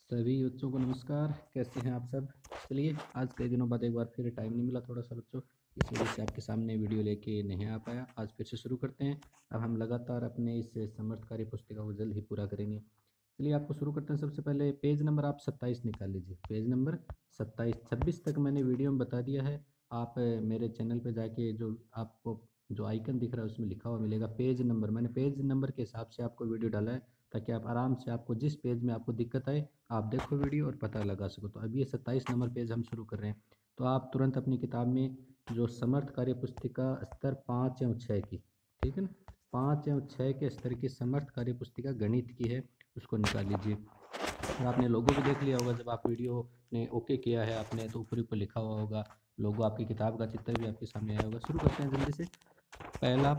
सभी बच्चों को नमस्कार। कैसे हैं आप सब? चलिए, आज कई दिनों बाद एक बार फिर टाइम नहीं मिला थोड़ा सा बच्चों, इस वजह से आपके सामने वीडियो लेके नहीं आ पाया। आज फिर से शुरू करते हैं। अब हम लगातार अपने इस समर्थ कार्य पुस्तिका को जल्द ही पूरा करेंगे। चलिए, आपको शुरू करते हैं। सबसे पहले पेज नंबर आप 27 निकाल लीजिए। पेज नंबर 27, 26 तक मैंने वीडियो में बता दिया है। आप मेरे चैनल पर जाके जो आपको जो आइकन दिख रहा है उसमें लिखा हुआ मिलेगा पेज नंबर। मैंने पेज नंबर के हिसाब से आपको वीडियो डाला है, ताकि आप आराम से आपको जिस पेज में आपको दिक्कत आए आप देखो वीडियो और पता लगा सको। तो अब ये 27 नंबर पेज हम शुरू कर रहे हैं। तो आप तुरंत अपनी किताब में जो समर्थ कार्य पुस्तिका स्तर 5 एवं 6 की, ठीक है ना, 5 एवं 6 के स्तर की समर्थ कार्य पुस्तिका गणित की है, उसको निकाल लीजिए। और आपने लोगो भी देख लिया होगा, जब आप वीडियो ने ओके किया है आपने तो ऊपर ऊपर लिखा हुआ होगा लोगो। आपकी किताब का चित्र भी आपके सामने आया होगा। शुरू करते हैं जल्दी से। पहला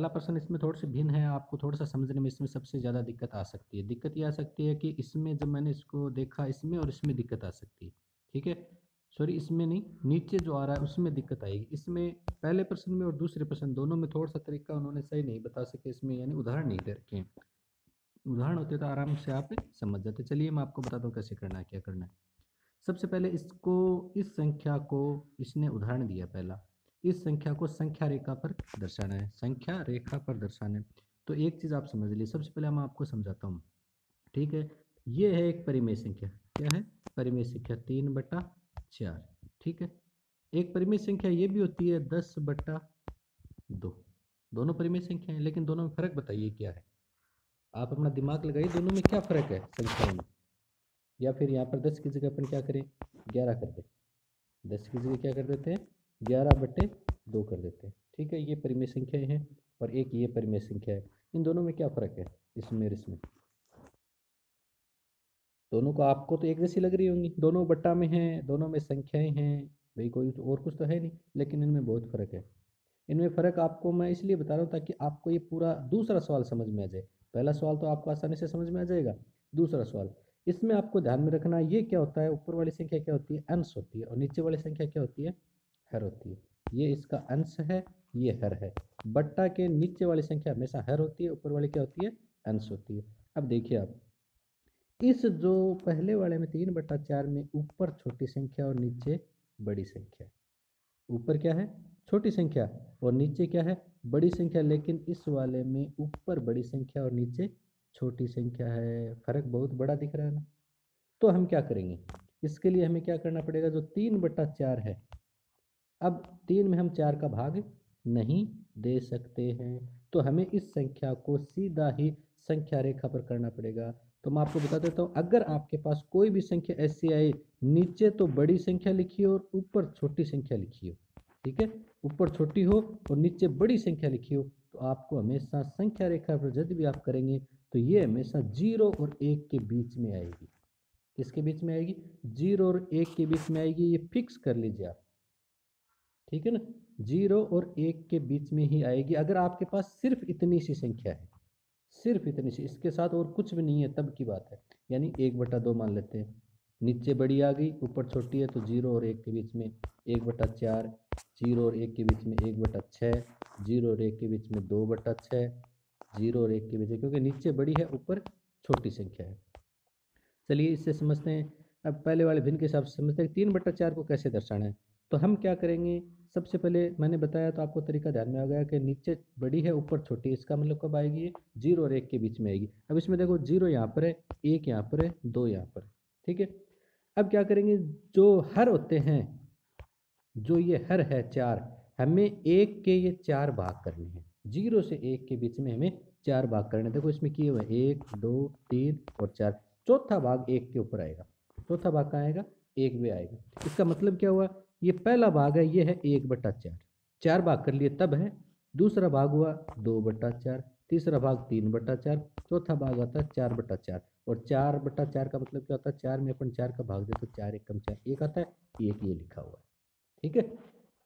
प्रश्न इसमें थोड़ा सा भिन्न है, आपको थोड़ा सा समझने में इसमें सबसे ज़्यादा दिक्कत आ सकती है। दिक्कत ये आ सकती है कि इसमें जब मैंने इसको देखा, इसमें और इसमें दिक्कत आ सकती है, ठीक है। सॉरी, इसमें नहीं, नीचे जो आ रहा है उसमें दिक्कत आएगी। इसमें पहले प्रश्न में और दूसरे प्रश्न दोनों में थोड़ा सा तरीका उन्होंने सही नहीं बता सके इसमें, यानी उदाहरण नहीं दे रखे हैं। उदाहरण होते तो आराम से आप समझ जाते। चलिए मैं आपको बताता हूँ कैसे करना है, क्या करना है। सबसे पहले इसको, इस संख्या को इसने उदाहरण दिया पहला, इस संख्या को संख्या रेखा पर दर्शाना है, संख्या रेखा पर दर्शाना है। तो एक चीज़ आप समझ लीजिए, सबसे पहले मैं आपको समझाता हूँ, ठीक है। ये है एक परिमेय संख्या। क्या है? परिमेय संख्या 3/4, ठीक है। एक परिमेय संख्या ये भी होती है 10/2। दोनों परिमेय संख्या है, लेकिन दोनों में फर्क बताइए क्या है। आप अपना दिमाग लगाइए, दोनों में क्या फर्क है संख्याओं में। या फिर यहाँ पर 10 की जगह अपन क्या करें, 11 कर दें। 10 की जगह क्या कर देते हैं, 11/2 कर देते हैं, ठीक है। ये परिमेय संख्याएं हैं और एक ये परिमेय संख्या है। इन दोनों में क्या फ़र्क है, इसमें और इसमें? दोनों को आपको तो एक जैसी लग रही होंगी, दोनों बट्टा में हैं, दोनों में संख्याएं हैं, भाई कोई तो और कुछ तो है नहीं, लेकिन इनमें बहुत फ़र्क है। इनमें फ़र्क आपको मैं इसलिए बता रहा हूँ ताकि आपको ये पूरा दूसरा सवाल समझ में आ जाए। पहला सवाल तो आपको आसानी से समझ में आ जाएगा। दूसरा सवाल, इसमें आपको ध्यान में रखना, ये क्या होता है, ऊपर वाली संख्या क्या होती है, अंश होती है, और नीचे वाली संख्या क्या होती है, हर होती है। ये इसका अंश है, ये हर है। बट्टा के नीचे वाली संख्या हमेशा हर होती है, ऊपर वाली क्या होती है, अंश होती है। अब देखिए आप, इस जो पहले वाले में 3/4 में ऊपर छोटी संख्या और नीचे बड़ी संख्या, ऊपर क्या है, छोटी संख्या, और नीचे क्या है, बड़ी संख्या। लेकिन इस वाले में ऊपर बड़ी संख्या और नीचे छोटी संख्या है। फर्क बहुत बड़ा दिख रहा है ना। तो हम क्या करेंगे, इसके लिए हमें क्या करना पड़ेगा, जो 3/4 है, अब 3 में हम 4 का भाग नहीं दे सकते हैं, तो हमें इस संख्या को सीधा ही संख्या रेखा पर करना पड़ेगा। तो मैं आपको बता देता हूँ, अगर आपके पास कोई भी संख्या ऐसी आए, नीचे तो बड़ी संख्या लिखी हो और ऊपर छोटी संख्या लिखी हो, ठीक है, ऊपर छोटी हो और नीचे बड़ी संख्या लिखी हो, तो आपको हमेशा संख्या रेखा पर जब भी आप करेंगे तो ये हमेशा 0 और 1 के बीच में आएगी। किसके बीच में आएगी, 0 और 1 के बीच में आएगी। ये फिक्स कर लीजिए आप, ठीक है ना। 0 और 1 के बीच में ही आएगी। अगर आपके पास सिर्फ इतनी सी संख्या है, सिर्फ इतनी सी, इसके साथ और कुछ भी नहीं है, तब की बात है। यानी 1/2 मान लेते हैं, नीचे बड़ी आ गई ऊपर छोटी है, तो 0 और 1 के बीच में 1/4, 0 और 1 के बीच में 1/6, 0 और 1 के बीच में 2/6, 0 और 1 के बीच में, क्योंकि नीचे बड़ी है ऊपर छोटी संख्या है। चलिए इससे समझते हैं। अब पहले वाले भिन्न के हिसाब से समझते हैं 3/4 को कैसे दर्शाना है। तो हम क्या करेंगे, सबसे पहले मैंने बताया तो आपको तरीका ध्यान में आ गया कि नीचे बड़ी है ऊपर छोटी है। इसका मतलब कब आएगी, ये 0 और 1 के बीच में आएगी। अब इसमें देखो 0 यहाँ पर है, 1 यहाँ पर है, 2 यहाँ पर, ठीक है। अब क्या करेंगे, जो हर होते हैं, जो ये हर है 4, हमें 1 के ये 4 भाग करने हैं। 0 से 1 के बीच में हमें 4 भाग करने हैं। देखो इसमें किए हुए 1 2 3 और 4, चौथा भाग 1 के ऊपर आएगा। चौथा भाग कहाँ आएगा, 1 में आएगा। इसका मतलब क्या हुआ, ये पहला भाग है, ये है 1/4, 4 भाग कर लिए तब है। दूसरा भाग हुआ 2/4, तीसरा भाग 3/4, चौथा भाग आता है 4/4। और 4/4 का मतलब क्या होता है, 4 में अपन 4 का भाग दे तो 4 1 कम 4 1 आता है, 1 ये लिखा हुआ है, ठीक है।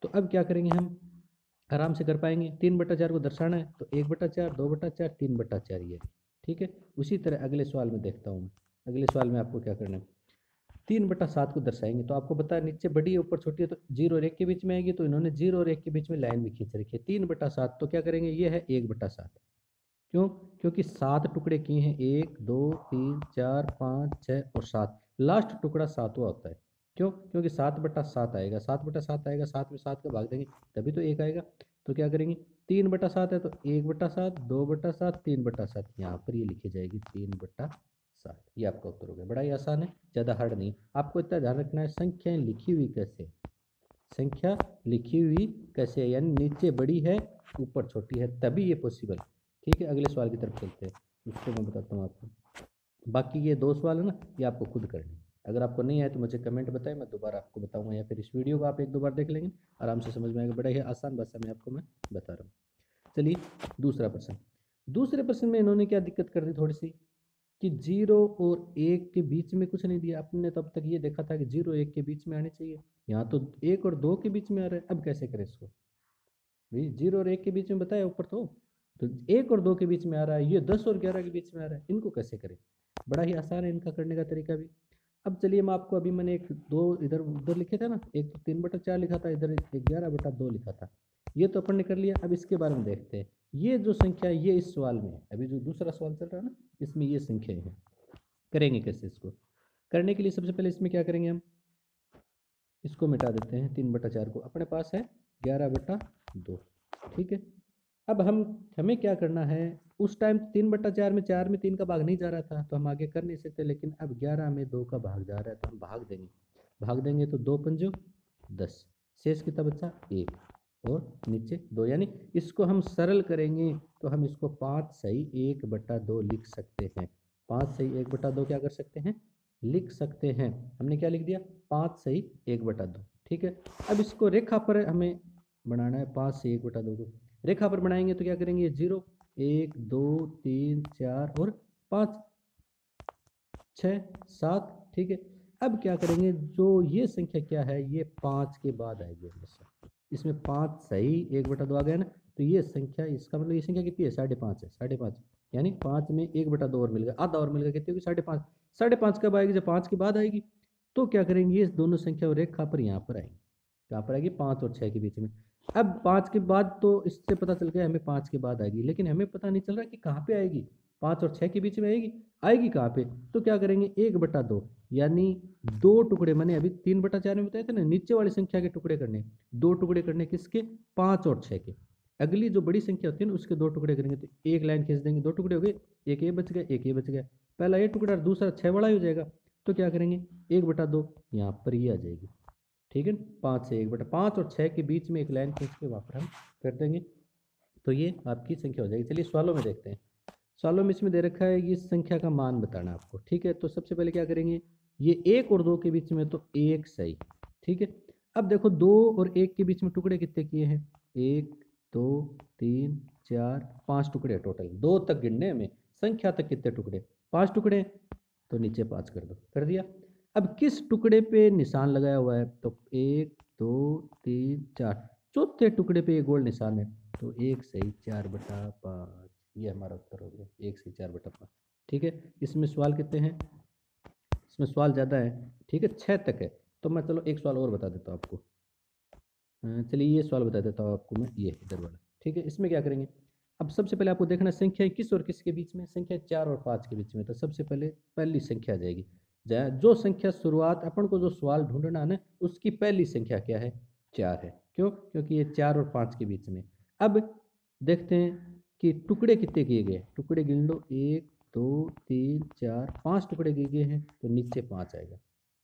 तो अब क्या करेंगे, हम आराम से कर पाएंगे। 3/4 को दर्शाना है तो 1/4, 2/4, 3/4 ये, ठीक है। उसी तरह अगले सवाल में देखता हूँ। अगले सवाल में आपको क्या करना है, 3/7 को दर्शाएंगे। तो आपको पता है नीचे बड़ी है ऊपर छोटी है, तो 0 और 1 के बीच में आएगी, तो इन्होंने 0 और 1 के बीच में लाइन भी खींच रखी है। 3/7, तो क्या करेंगे, ये है 1/7, क्यों? क्योंकि 7 टुकड़े किए हैं, 1 2 3 4 5 6 और 7, लास्ट टुकड़ा 7वां होता है। क्यों? क्योंकि 7/7 आएगा, 7/7 आएगा, 7 में 7 का भाग देंगे तभी तो 1 आएगा। तो क्या करेंगे, 3/7 है तो 1/7, 2/7, 3/7, यहाँ पर ये लिखी जाएगी 3/7। ये आपका उत्तर हो गया। बड़ा ही आसान है, ज़्यादा हार्ड नहीं। आपको इतना ध्यान रखना है संख्याएं लिखी हुई कैसे है, संख्या लिखी हुई कैसे है, यानी नीचे बड़ी है ऊपर छोटी है, तभी ये पॉसिबल। ठीक है, अगले सवाल की तरफ चलते हैं, उसको मैं बताता हूँ आपको। बाकी ये 2 सवाल है ना, ये आपको खुद करने हैं। अगर आपको नहीं आए तो मुझे कमेंट बताएं, मैं दोबारा आपको बताऊंगा, या फिर इस वीडियो को आप 1-2 बार देख लेंगे, आराम से समझ में आएगा। बड़ा ही आसान भाषा में आपको मैं बता रहा हूँ। चलिए दूसरा प्रश्न। दूसरे प्रश्न में इन्होंने क्या दिक्कत कर दी थोड़ी सी, कि 0 और 1 के बीच में कुछ नहीं दिया। आपने तब तक ये देखा था कि 0 1 के बीच में आने चाहिए, यहाँ तो 1 और 2 के बीच में आ रहा है। अब कैसे करें इसको भाई, 0 और 1 के बीच में बताया ऊपर तो 1 और 2 के बीच में आ रहा है, ये 10 और 11 के बीच में आ रहा है, इनको कैसे करें? बड़ा ही आसान है इनका करने का तरीका भी। अब चलिए मैं आपको, अभी मैंने 1 2 इधर उधर लिखे थे ना, एक तो 3/4 लिखा था, इधर 11/2 लिखा था, ये तो अपन ने कर लिया। अब इसके बारे में देखते हैं, ये जो संख्या है ये इस सवाल में है, अभी जो दूसरा सवाल चल रहा है ना, इसमें ये संख्याएं हैं। करेंगे कैसे इसको? करने के लिए सबसे पहले इसमें क्या करेंगे हम, इसको मिटा देते हैं, 3/4 को, अपने पास है 11/2। ठीक है, अब हमें क्या करना है, उस टाइम 3/4 में 4 में 3 का भाग नहीं जा रहा था तो हम आगे कर नहीं सकते, लेकिन अब 11 में 2 का भाग जा रहा है तो हम भाग देंगे। भाग देंगे तो 2 पंजो 10, शेष कितना बचा 1, और नीचे 2, यानी इसको हम सरल करेंगे तो हम इसको 5 सही 1/2 लिख सकते हैं। 5 सही 1/2 क्या कर सकते हैं, लिख सकते हैं। हमने क्या लिख दिया, 5 सही 1/2। ठीक है, अब इसको रेखा पर हमें बनाना है, 5 से 1/2 को रेखा पर बनाएंगे तो क्या करेंगे, 0 1 2 3 4 और 5 6 7। ठीक है, अब क्या करेंगे, जो ये संख्या क्या है, ये 5 के बाद आएगी हमेशा। इसमें 5 सही 1/2 आ गया ना, तो ये संख्या, इसका मतलब ये संख्या कितनी है, 5.5 है, 5.5, यानी 5 में 1/2 और मिल गया, आधा और मिल गया, कितनी होगी 5.5। 5.5 कब आएगी, जब 5 के बाद आएगी। तो क्या करेंगे, ये दोनों संख्या रेखा पर यहाँ पर आएंगी, कहाँ पर आएगी, 5 और 6 के बीच में। अब 5 के बाद तो इससे पता चल गया हमें 5 के बाद आएगी, लेकिन हमें पता नहीं चल रहा कि कहाँ पे आएगी, 5 और 6 के बीच में आएगी, आएगी कहाँ पे? तो क्या करेंगे, 1/2, यानी 2 टुकड़े, मैंने अभी 3/4 में बताया था ना, नीचे वाली संख्या के टुकड़े करने, 2 टुकड़े करने किसके, 5 और 6 के। अगली जो बड़ी संख्या होती है ना, उसके 2 टुकड़े करेंगे तो एक लाइन खींच देंगे, 2 टुकड़े हो गए, एक ये बच गया, एक ये बच गया, पहला ये टुकड़ा दूसरा 6 वाला हो जाएगा। तो क्या करेंगे, 1/2 यहाँ पर ये आ जाएगी। ठीक है, 5 से 1/5 और 6 के बीच में एक लाइन खींच के वहाँ पर हम कर देंगे, तो ये आपकी संख्या हो जाएगी। चलिए सवालों में देखते हैं। सवालों में इसमें दे रखा है ये संख्या का मान बताना आपको। ठीक है, तो सबसे पहले क्या करेंगे, ये 1 और 2 के बीच में तो 1 सही। ठीक है, अब देखो 2 और 1 के बीच में टुकड़े कितने किए हैं, 1 2 3 4 5 टुकड़े टोटल, 2 तक गिनने हमें, संख्या तक कितने टुकड़े, 5 टुकड़े, तो नीचे 5 कर दो, कर दिया। अब किस टुकड़े पे निशान लगाया हुआ है, तो 1 2 3 4, चौथे टुकड़े पे ये गोल निशान है, तो 1 सही 4/5, ये हमारा उत्तर हो गया, 1 से 4/5। ठीक है, इसमें सवाल कितने हैं, इसमें सवाल ज़्यादा है। ठीक है, 6 तक है, तो मैं चलो एक सवाल और बता देता हूँ आपको। चलिए ये सवाल बता देता हूँ आपको मैं, ये इधर वाला। ठीक है, इसमें क्या करेंगे, अब सबसे पहले आपको देखना संख्या किस और किस के बीच में, संख्या 4 और 5 के बीच में। तो सबसे पहले पहली संख्या आ जाएगी, जो संख्या शुरुआत अपन को जो सवाल ढूंढना है ना, उसकी पहली संख्या क्या है, 4 है। क्यों? क्योंकि ये 4 और 5 के बीच में। अब देखते हैं कि टुकड़े कितने किए गए, टुकड़े गिन लो, 1 2 3 4 5 टुकड़े किए गए हैं, तो नीचे 5 आएगा।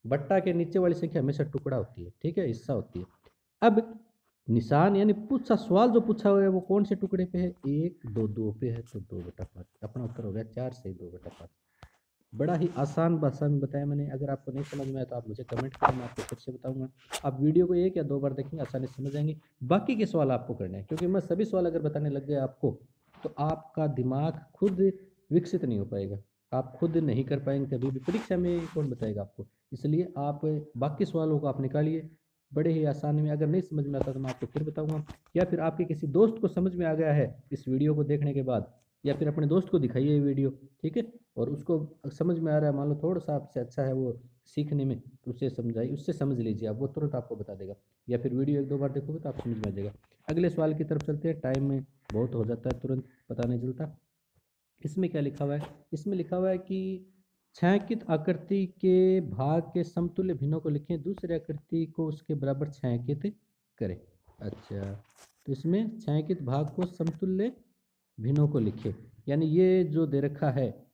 बट्टा के नीचे वाली संख्या हमेशा टुकड़ा होती है, ठीक है, हिस्सा होती है। अब निशान यानी पूछा, सवाल जो पूछा हुआ है वो कौन से टुकड़े पे है, 1 2 2 पे है, तो 2/5, अपना उत्तर हो गया 4 से 2/5। बड़ा ही आसान भाषा में बताया मैंने। अगर आपको नहीं समझ में आया तो आप मुझे कमेंट करें, मैं आपको फिर से बताऊंगा। आप वीडियो को 1 या 2 बार देखेंगे, आसानी से समझ जाएंगे। बाकी के सवाल आपको करने हैं, क्योंकि मैं सभी सवाल अगर बताने लग गया आपको, तो आपका दिमाग खुद विकसित नहीं हो पाएगा, आप खुद नहीं कर पाएंगे कभी भी, परीक्षा में कौन बताएगा आपको। इसलिए आप बाकी सवालों को आप निकालिए बड़े ही आसानी में। अगर नहीं समझ में आता तो मैं आपको फिर बताऊंगा, या फिर आपके किसी दोस्त को समझ में आ गया है इस वीडियो को देखने के बाद, या फिर अपने दोस्त को दिखाइए ये वीडियो। ठीक है, और उसको समझ में आ रहा है, मान लो थोड़ा सा आपसे अच्छा है वो सीखने में, तो उससे समझाइए, उससे समझ लीजिए आप, वो तुरंत आपको बता देगा। या फिर वीडियो 1-2 बार देखोगे तो आप समझ में आ जाएगा। अगले सवाल की तरफ चलते हैं, टाइम में बहुत हो जाता है, तुरंत पता नहीं चलता। इसमें क्या लिखा हुआ है? इसमें लिखा हुआ है कि छायांकित आकृति के भाग के समतुल्य भिन्नों को लिखें, दूसरी आकृति को उसके बराबर छायांकित करें। अच्छा, तो इसमें छायांकित भाग को समतुल्य भिन्नों को लिखें, यानी ये जो दे रखा है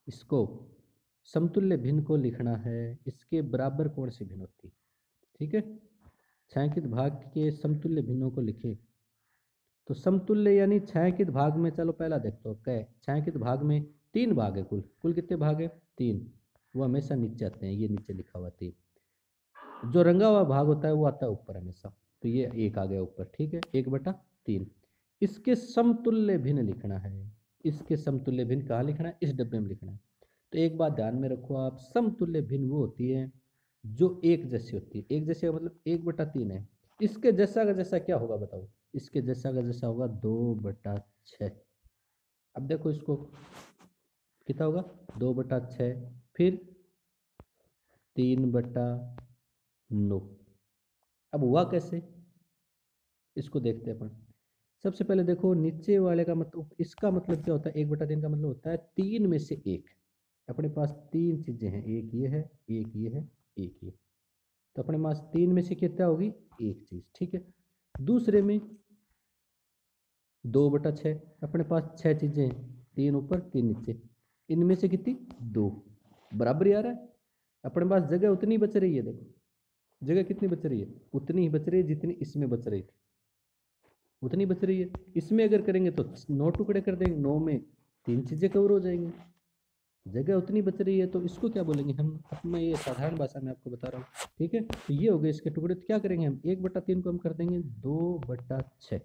इसको समतुल्य भिन्न को लिखना है, इसके बराबर कौन सी भिन्न होती है। ठीक है, छायांकित भाग के समतुल्य भिन्नों को लिखें। तो समतुल्य यानी छायांकित भाग में, चलो पहला देखते हो क्या है। छायांकित भाग में 3 भाग है, कुल कुल कितने भाग है? 3। वो हमेशा नीचे आते हैं, ये नीचे लिखा हुआ 3। जो रंगा हुआ भाग होता है वो आता है ऊपर हमेशा, तो ये 1 आ गया ऊपर। ठीक है, 1/3। इसके समतुल्य भिन्न लिखना है। इसके समतुल्य भिन्न कहाँ लिखना है? इस डब्बे में लिखना है। तो एक बात ध्यान में रखो आप, समतुल्य भिन्न वो होती है जो एक जैसी होती है। एक जैसी का मतलब 1/3 है। इसके जैसा का जैसा क्या होगा बताओ? इसके जैसा का जैसा होगा 2/6। अब देखो इसको कितना होगा? 2/6, फिर 3/9। अब हुआ कैसे, इसको देखते हैं अपन। सबसे पहले देखो नीचे वाले का मतलब, इसका मतलब क्या होता है? 1/3 का मतलब होता है 3 में से 1। अपने पास 3 चीजें हैं, एक ये है, एक ये है, एक ये। तो अपने पास 3 में से कितना होगी? एक चीज। ठीक है, दूसरे में 2/6। अपने पास 6 चीजें हैं, 3 ऊपर 3 नीचे। इनमें से कितनी? 2। बराबर ही आ रहा है। अपने पास जगह उतनी बच रही है, देखो जगह कितनी बच रही है? उतनी ही बच रही है जितनी इसमें बच रही थी, उतनी बच रही है। इसमें अगर करेंगे तो 9 टुकड़े कर देंगे, 9 में 3 चीजें कवर हो जाएंगी, जगह उतनी बच रही है। तो इसको क्या बोलेंगे हम? अब मैं ये साधारण भाषा में आपको बता रहा हूँ। ठीक है, तो ये हो गए इसके टुकड़े। तो क्या करेंगे हम? 1/3 को हम कर देंगे 2/6।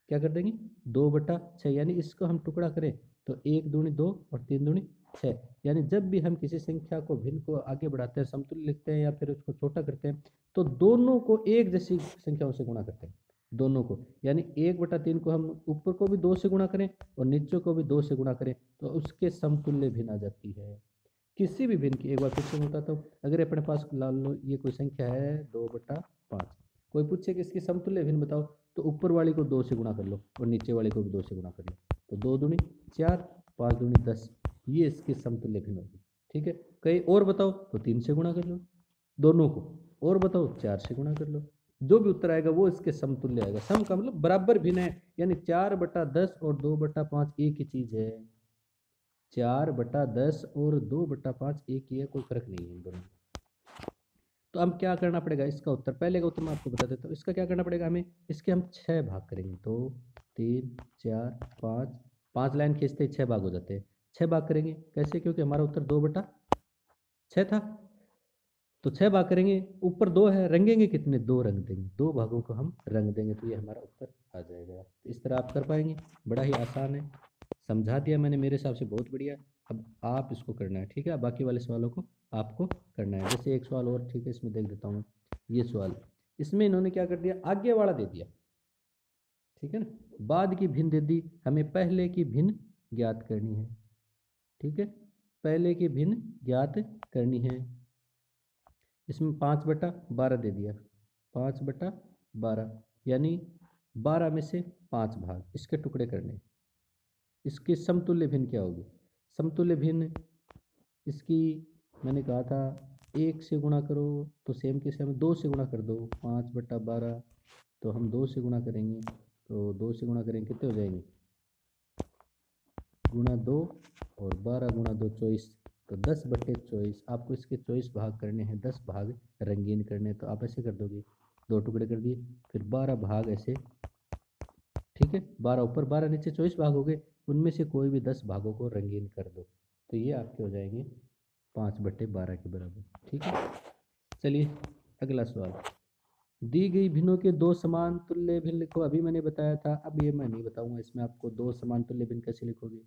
क्या कर देंगे? 2/6। यानी इसको हम टुकड़ा करें तो 1 दूनी 2 और 3 दूनी 6। यानी जब भी हम किसी संख्या को, भिन्न को आगे बढ़ाते हैं, समतुल्य लिखते हैं या फिर उसको छोटा करते हैं, तो दोनों को एक जैसी संख्याओं से गुणा करते हैं, दोनों को। यानी 1/3 को हम ऊपर को भी 2 से गुणा करें और नीचे को भी 2 से गुणा करें तो उसके समतुल्य भिन्न आ जाती है। किसी भी भिन्न की, एक बार फिर से बताता हूँ। अगर अपने पास मान लो ये कोई संख्या है 2/5, कोई पूछे कि इसकी समतुल्य भिन्न बताओ, तो ऊपर वाली को 2 से गुणा कर लो और नीचे वाली को भी 2 से गुणा कर लो। तो 2 दूनी 4, 5 दूनी 10, ये इसकी समतुल्य भिन्न होगी। ठीक है, कहीं और बताओ तो 3 से गुणा कर लो दोनों को, और बताओ 4 से गुणा कर लो। जो भी उत्तर आएगा वो इसके समतुल्य आएगा। सम का मतलब बराबर भिन्न है, यानी 4/10 और 2/5 एक ही चीज है। 4/10 और 2/5 एक ही है, कोई फर्क नहीं है इन दोनों में। तो अब क्या करना पड़ेगा? इसका उत्तर, पहले का उत्तर मैं आपको बता देता हूँ। इसका क्या करना पड़ेगा हमें? इसके हम 6 भाग करेंगे। 2, 3, 4, 5, 5 लाइन खींचते ही 6 भाग हो जाते हैं। 6 भाग करेंगे कैसे? क्योंकि हमारा उत्तर 2/6 था, तो 6 भाग करेंगे। ऊपर 2 है, रंगेंगे कितने? 2 रंग देंगे, 2 भागों को हम रंग देंगे, तो ये हमारा उत्तर आ जाएगा। तो इस तरह आप कर पाएंगे, बड़ा ही आसान है। समझा दिया मैंने, मेरे हिसाब से बहुत बढ़िया। अब आप इसको करना है, ठीक है? बाकी वाले सवालों को आपको करना है। जैसे एक सवाल और, ठीक है, इसमें देख देता हूँ। ये सवाल, इसमें इन्होंने क्या कर दिया? आगे वाला दे दिया, ठीक है ना, बाद की भिन्न दे दी, हमें पहले की भिन्न ज्ञात करनी है। ठीक है, पहले की भिन्न ज्ञात करनी है। इसमें 5/12 दे दिया, 5/12, यानी 12 में से 5 भाग इसके टुकड़े करने। इसकी समतुल्य भिन्न क्या होगी? समतुल्य भिन्न इसकी, मैंने कहा था 1 से गुणा करो, तो सेम के सेम 2 से गुणा कर दो। 5/12, तो हम 2 से गुणा करेंगे, तो 2 से गुणा करेंगे कितने हो जाएंगे? गुणा 2 और 12 गुणा 2 24, तो 10/24। आपको इसके 24 भाग करने हैं, 10 भाग रंगीन करने हैं, तो आप ऐसे कर दोगे, 2 टुकड़े कर दिए, फिर 12 भाग ऐसे। ठीक है, 12 ऊपर 12 नीचे 24 भाग हो गए, उनमें से कोई भी 10 भागों को रंगीन कर दो, तो ये आपके हो जाएंगे 5/12 के बराबर। ठीक है, चलिए अगला सवाल। दी गई भिन्नों के 2 समान तुल्य भिन्न लिखो। अभी मैंने बताया था, अब ये मैं नहीं बताऊंगा, इसमें आपको 2 समान तुल्य भिन्न कैसे लिखोगे।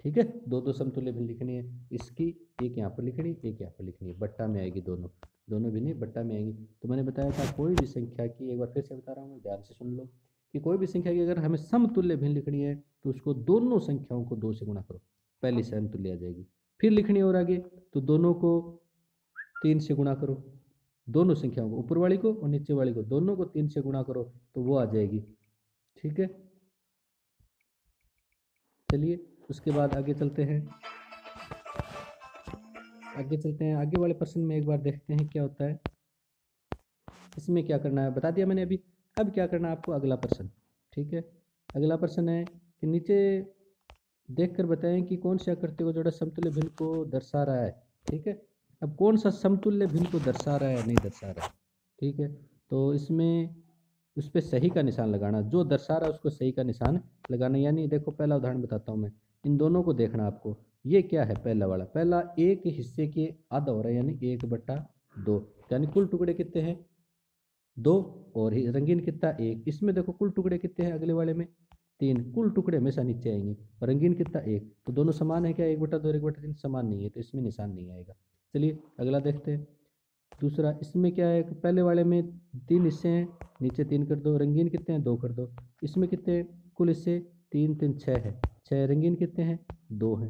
ठीक है, 2 समतुल्य भिन्न लिखनी है। इसकी एक यहाँ पर लिखनी, एक यहाँ पर लिखनी है, बट्टा में आएगी, दोनों दोनों भिन्न बट्टा में आएगी। तो मैंने बताया था कोई भी संख्या की, एक बार फिर से बता रहा हूँ, ध्यान से सुन लो, कि कोई भी संख्या की अगर हमें समतुल्य भिन्न लिखनी है तो उसको दोनों संख्याओं को 2 से गुणा करो, पहली समतुल्य आ जाएगी। फिर लिखनी है और आगे, तो दोनों को 3 से गुणा करो, दोनों संख्याओं को, ऊपर वाली को और नीचे वाली को, दोनों को 3 से गुणा करो, तो वो आ जाएगी। ठीक है, चलिए उसके बाद आगे चलते हैं, आगे वाले प्रश्न में एक बार देखते हैं क्या होता है। इसमें क्या करना है बता दिया मैंने अभी। अब क्या करना है आपको, अगला प्रश्न। ठीक है, अगला प्रश्न है कि नीचे देखकर बताएं कि कौन सी आकृति को जोड़ा समतुल्य भिन्न को दर्शा रहा है। ठीक है, अब कौन सा समतुल्य भिन्न को दर्शा रहा है, नहीं दर्शा रहा है। ठीक है, तो इसमें उस पर सही का निशान लगाना, जो दर्शा रहा है उसको सही का निशान लगाना। यानी देखो पहला उदाहरण बताता हूँ मैं, इन दोनों को देखना आपको। ये क्या है, पहला वाला, पहला एक हिस्से के आधा हो रहा है, यानी 1/2, यानी कुल टुकड़े कितने हैं 2, और रंगीन कितना 1। इसमें देखो कुल टुकड़े कितने हैं, अगले वाले में 3, कुल टुकड़े हमेशा नीचे आएंगे, और रंगीन कितना 1। तो दोनों समान है क्या, 1/2 और 1/3 समान नहीं है, तो इसमें निशान नहीं आएगा। चलिए अगला देखते हैं। दूसरा, इसमें क्या है, पहले वाले में 3 हिस्से हैं, नीचे 3 कर दो। रंगीन कितने हैं 2 कर दो। इसमें कितने हैं? कुल हिस्से 3 3 6 है, 6। रंगीन कितने हैं 2 हैं,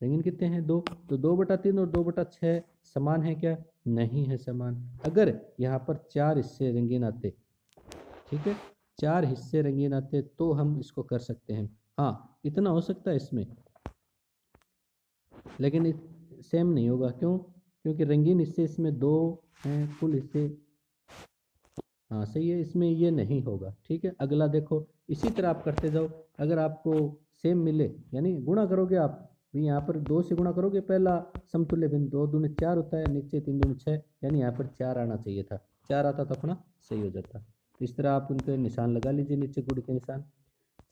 रंगीन कितने हैं 2। तो 2/3 और 2/6 समान है क्या, नहीं है समान। अगर यहाँ पर 4 हिस्से रंगीन आते, ठीक है, 4 हिस्से रंगीन आते तो हम इसको कर सकते हैं। हाँ इतना हो सकता है इसमें, लेकिन सेम नहीं होगा। क्यों, क्योंकि रंगीन हिस्से इसमें 2 हैं, कुल हिस्से, हाँ सही है, इसमें ये नहीं होगा। ठीक है, अगला देखो, इसी तरह आप करते जाओ। अगर आपको सेम मिले, यानी गुणा करोगे आप भी, यहाँ पर 2 से गुणा करोगे, पहला समतुल्य भिन्न 2 दूनी 4 होता है, नीचे 3 दूनी 6, यानी यहाँ पर 4 आना चाहिए था, 4 आता तो अपना सही हो जाता। तो इस तरह आप उनके निशान लगा लीजिए, नीचे गुण के निशान।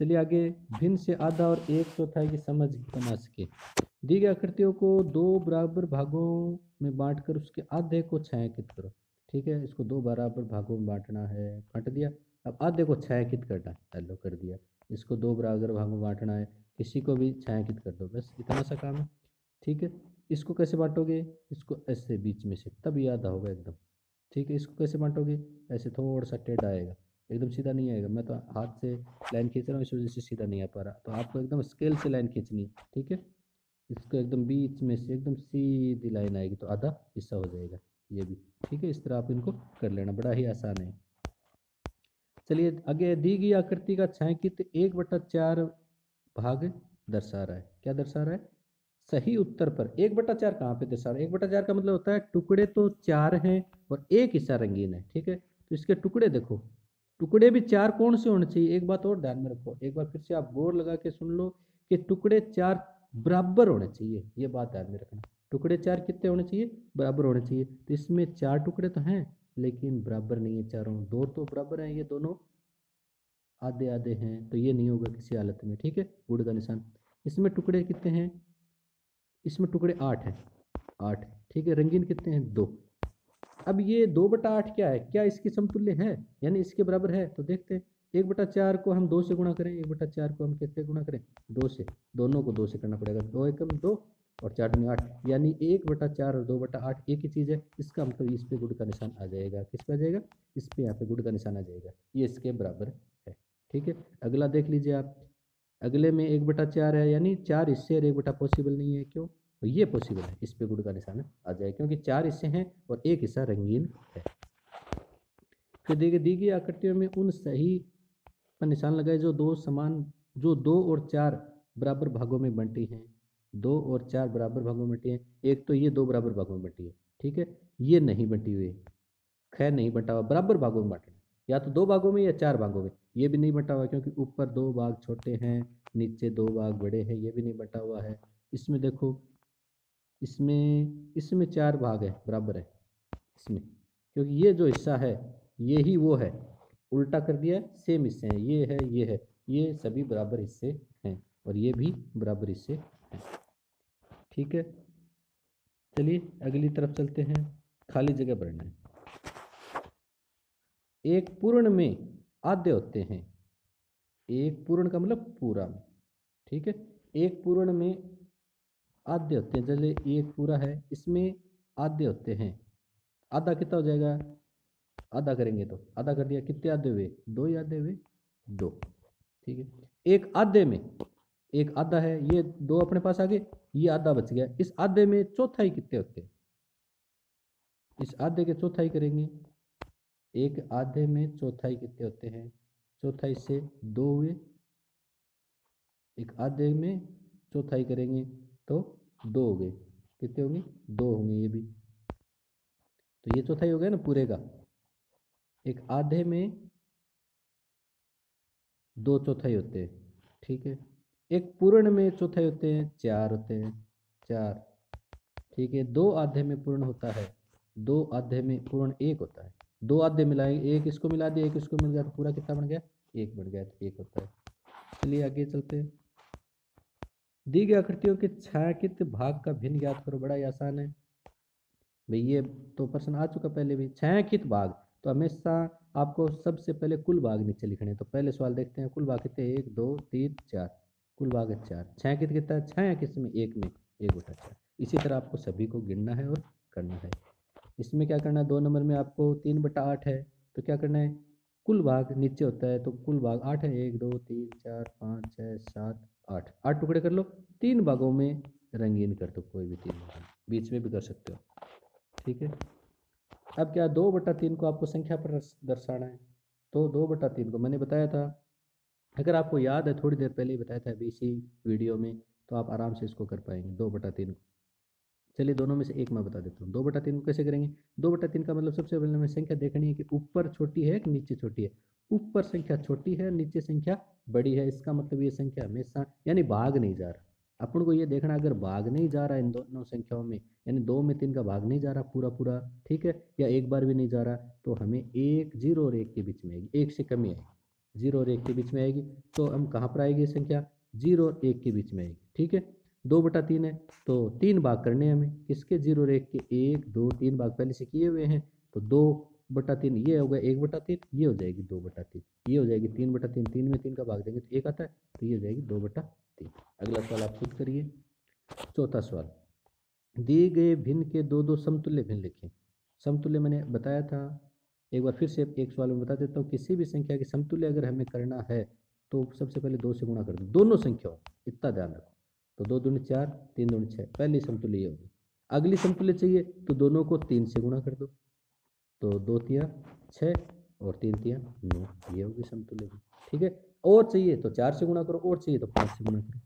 चलिए आगे, भिन्न से आधा और 1/4 की समझ बना सके। दी गई आकृतियों को 2 बराबर भागों में बांटकर उसके आधे को छायांकित करो। ठीक है, इसको 2 बराबर भागों में बांटना है, बांट दिया। अब आधे को छायांकित करना है, हेलो कर दिया। इसको 2 बराबर भागों में बांटना है, किसी को भी छायांकित कर दो, बस इतना सा काम है। ठीक है, इसको कैसे बांटोगे, इसको ऐसे बीच में से, तब ये आधा होगा एकदम। ठीक है, इसको कैसे बांटोगे, ऐसे थोड़ा सा टेढ़ा आएगा, एकदम सीधा नहीं आएगा। मैं तो हाथ से लाइन खींच रहा हूँ, इस वजह से सीधा नहीं आ पा रहा, तो आपको एकदम स्केल से लाइन खींचनी है। ठीक है, इसको एकदम बीच में से एकदम सीधी लाइन आएगी, तो आधा हिस्सा हो जाएगा ये भी। ठीक है, इस तरह आप इनको कर लेना, बड़ा ही आसान है। चलिए आगे, दी गई आकृति का छायांकित 1/4 भाग दर्शा रहा है। क्या दर्शा रहा है, सही उत्तर पर 1/4 कहाँ पे दर्शा रहा है। 1/4 का मतलब होता है टुकड़े तो 4 हैं और एक हिस्सा रंगीन है। ठीक है, तो इसके टुकड़े देखो, टुकड़े भी 4 कौन से होने चाहिए, एक बात और ध्यान में रखो, एक बार फिर से आप गौर लगा के सुन लो, कि टुकड़े 4 बराबर होने चाहिए, ये बात ध्यान में रखना। टुकड़े 4 कितने होने चाहिए, बराबर होने चाहिए। तो इसमें 4 टुकड़े तो हैं, लेकिन बराबर नहीं है चारों, 2 तो बराबर हैं, ये दोनों आधे आधे हैं, तो ये नहीं होगा किसी हालत में। ठीक है, गुण का निशान। इसमें टुकड़े कितने हैं, इसमें टुकड़े 8 हैं, 8। ठीक है, रंगीन कितने हैं 2। अब ये 2/8 क्या है, क्या इसके समतुल्य है, यानी इसके बराबर है, तो देखते हैं। 1/4 को हम 2 से गुणा करें, 1/4 को हम कितने गुणा करें, 2 से। दोनों को 2 से करना पड़ेगा, 2 एकम 2 और 4 दूनी 8, यानी 1/4 और 2/8 एक ही चीज़ है। इसका मतलब इस पे गुण का निशान आ जाएगा, किस पे आ जाएगा, इस पे, यहाँ पे गुण का निशान आ जाएगा, ये इसके बराबर है। ठीक है, अगला देख लीजिए आप। अगले में 1/4 है, यानी 4 हिस्से और 1/, पॉसिबल नहीं है। क्यों, तो ये पॉसिबल है, इस पे गुण का निशान आ जाए, क्योंकि 4 हिस्से हैं और एक हिस्सा रंगीन है। फिर देखिए, दी गई आकृतियों में उन सही पर निशान लगाए जो 2 समान, जो 2 और 4 बराबर भागों में बंटी हैं। 2 और 4 बराबर भागों में बंटी हैं। एक तो ये 2 बराबर भागों में बंटी है, ठीक है, ये नहीं बंटी हुई है, खैर नहीं बंटा हुआ, बराबर भागों में बांटना, या तो 2 भागों में या 4 भागों में। ये भी नहीं बंटा हुआ, क्योंकि ऊपर 2 भाग छोटे हैं, नीचे 2 भाग बड़े हैं, ये भी नहीं बंटा हुआ है। इसमें देखो, इसमें इसमें 4 भाग है, बराबर है इसमें, क्योंकि ये जो हिस्सा है ये ही वो है, उल्टा कर दिया, सेम हिस्से हैं, ये है ये है, ये सभी बराबर हिस्से हैं, और ये भी बराबर हिस्से हैं। ठीक है, चलिए अगली तरफ चलते हैं, खाली जगह भरना है। एक पूर्ण में आधे होते हैं, एक पूर्ण का मतलब पूरा में, ठीक है, एक पूर्ण में आधे होते हैं। जैसे एक पूरा है, इसमें आधे होते हैं, आधा कितना हो जाएगा, आधा करेंगे तो आधा कर दिया, कितने आधे हुए, 2 ही आधे हुए, 2। ठीक है, एक आधे में, एक आधा है, ये 2 अपने पास आ गए, ये आधा बच गया। इस आधे में चौथाई कितने होते हैं, इस आधे के चौथाई करेंगे, एक आधे में चौथाई कितने होते हैं, चौथाई से 2 हुए, एक आधे में चौथाई करेंगे तो 2 हो गए, कितने होंगे 2 होंगे ये भी, तो ये चौथाई हो गया ना पूरे का। एक आधे में 2 चौथाई होते हैं, ठीक है। एक पूर्ण में चौथाई होते हैं 4 होते हैं, 4, ठीक है। 2 आधे में पूर्ण होता है, 2 आधे में पूर्ण 1 होता है। 2 आधे मिलाएंगे, एक इसको मिला दिया एक इसको मिल गया तो पूरा कितना बन गया 1 बन गया, तो 1 होता है। चलिए आगे चलते हैं। दी गई आकृतियों के छायांकित भाग का भिन्न ज्ञात करो, बड़ा ही आसान है भाई, ये तो प्रश्न आ चुका पहले भी। छायांकित भाग तो हमेशा आपको सबसे पहले कुल भाग नीचे लिखने हैं। तो पहले सवाल देखते हैं, कुल भाग कितने 1 2 3 4, कुल भाग है 4। छायांकित कितना है, छाया किसमें 1 में, 1/4। इसी तरह आपको सभी को गिनना है और करना है। इसमें क्या करना है, 2 नंबर में आपको 3/8 है, तो क्या करना है, कुल भाग नीचे होता है तो कुल भाग 8 है, 1 2 3 4 5 6 7 8, 8 टुकड़े कर लो, 3 भागों में रंगीन कर दो, कोई भी 3 भाग, बीच में भी कर सकते हो, ठीक है। अब क्या 2/3 को आपको संख्या पर दर्शाना है, तो 2/3 को मैंने बताया था, अगर आपको याद है थोड़ी देर पहले ही बताया था अभी इसी वीडियो में, तो आप आराम से इसको कर पाएंगे 2/3 को। चलिए दोनों में से एक मैं बता देता हूँ, 2/3 को कैसे करेंगे। 2/3 का मतलब सबसे पहले हमें संख्या देखनी है कि ऊपर छोटी है कि नीचे छोटी है। ऊपर संख्या छोटी है, नीचे संख्या बड़ी है, इसका मतलब ये संख्या हमेशा यानी भाग नहीं जा रहा। अपन को ये देखना, अगर भाग नहीं जा रहा इन दोनों संख्याओं में, यानी 2 में 3 का भाग नहीं जा रहा पूरा पूरा, ठीक है, या एक बार भी नहीं जा रहा, तो हमें 1 0 और 1 के बीच में आएगी, 1 से कमी आएगी, 0 और 1 के बीच में आएगी। तो हम कहाँ पर आएगी संख्या, 0 और 1 के बीच में आएगी, ठीक है। 2/3 है तो 3 भाग करने हैं हमें, किसके 0 और 1 के, 1 2 3 भाग पहले से किए हुए हैं, तो 2/3 ये हो गया 1/3, ये हो जाएगी 2/3, ये हो जाएगी 3/3, 3 में 3 का भाग देंगे तो 1 आता है, तो ये हो जाएगी 2/3। अगला सवाल आप खुद करिए। चौथा सवाल, दिए गए भिन्न के दो दो समतुल्य भिन्न लिखें। समतुल्य मैंने बताया था, एक बार फिर से एक सवाल में बता देता हूँ, किसी भी संख्या के समतुल्य अगर हमें करना है तो सबसे पहले 2 से गुणा कर दो दोनों संख्याओं, इतना ध्यान रखो। तो 2 दूनी 4, 3 दूनी 6, पहली समतुल्य ये होगी। अगली समतुल्य चाहिए तो दोनों को 3 से गुणा कर दो, तो 2 तिया 6 और 3 तिया 9, ये होगी समतुल्य भी, ठीक है। और चाहिए तो 4 से गुणा करो, और चाहिए तो 5 से गुणा करो।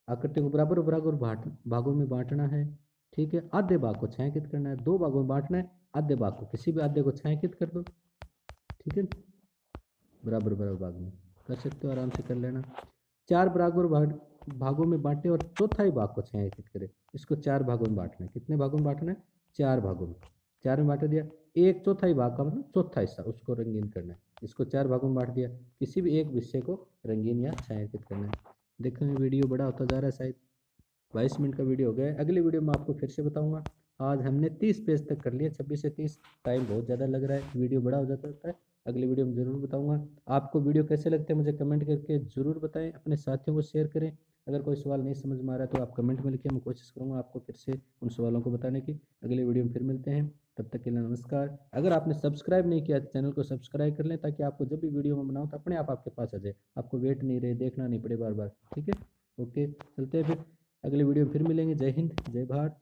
आकृति को बराबर बराबर भागों में बांटना है, ठीक है। आधे भाग को छायांकित करना है, 2 भागों में बांटना है, आधे भाग को किसी भी आधे को छायांकित कर दो, ठीक है। बराबर बराबर भाग में कर सकते हो, आराम से कर लेना। 4 बराबर भागों में बांटे और चौथाई भाग को छायांकित करें। इसको 4 भागों में बांटना है, कितने भागों में बांटना है, 4 भागों में। 4 में बांट दिया, एक चौथाई भाग का मतलब चौथा हिस्सा उसको रंगीन करना है, इसको 4 भागों में बांट दिया, किसी भी एक विषय को रंगीन या छायांकित करना है। देखेंगे वीडियो बड़ा होता जा रहा है, शायद 22 मिनट का वीडियो हो गया है। अगली वीडियो में आपको फिर से बताऊंगा। आज हमने 30 पेज तक कर लिया, 26 से 30, टाइम बहुत ज़्यादा लग रहा है, वीडियो बड़ा हो जाता है। अगली वीडियो में ज़रूर बताऊंगा। आपको वीडियो कैसे लगते हैं मुझे कमेंट करके ज़रूर बताएं, अपने साथियों को शेयर करें। अगर कोई सवाल नहीं समझ में आ रहा है तो आप कमेंट में लिखिए, मैं कोशिश करूँगा आपको फिर से उन सवालों को बताने की। अगली वीडियो में फिर मिलते हैं, तब तक के लिए नमस्कार। अगर आपने सब्सक्राइब नहीं किया तो चैनल को सब्सक्राइब कर लें, ताकि आपको जब भी वीडियो में बनाऊँ तो अपने आप आपके पास आ जाए, आपको वेट नहीं रहे, देखना नहीं पड़े बार बार, ठीक है। ओके, चलते हैं फिर, अगले वीडियो में फिर मिलेंगे। जय हिंद, जय भारत।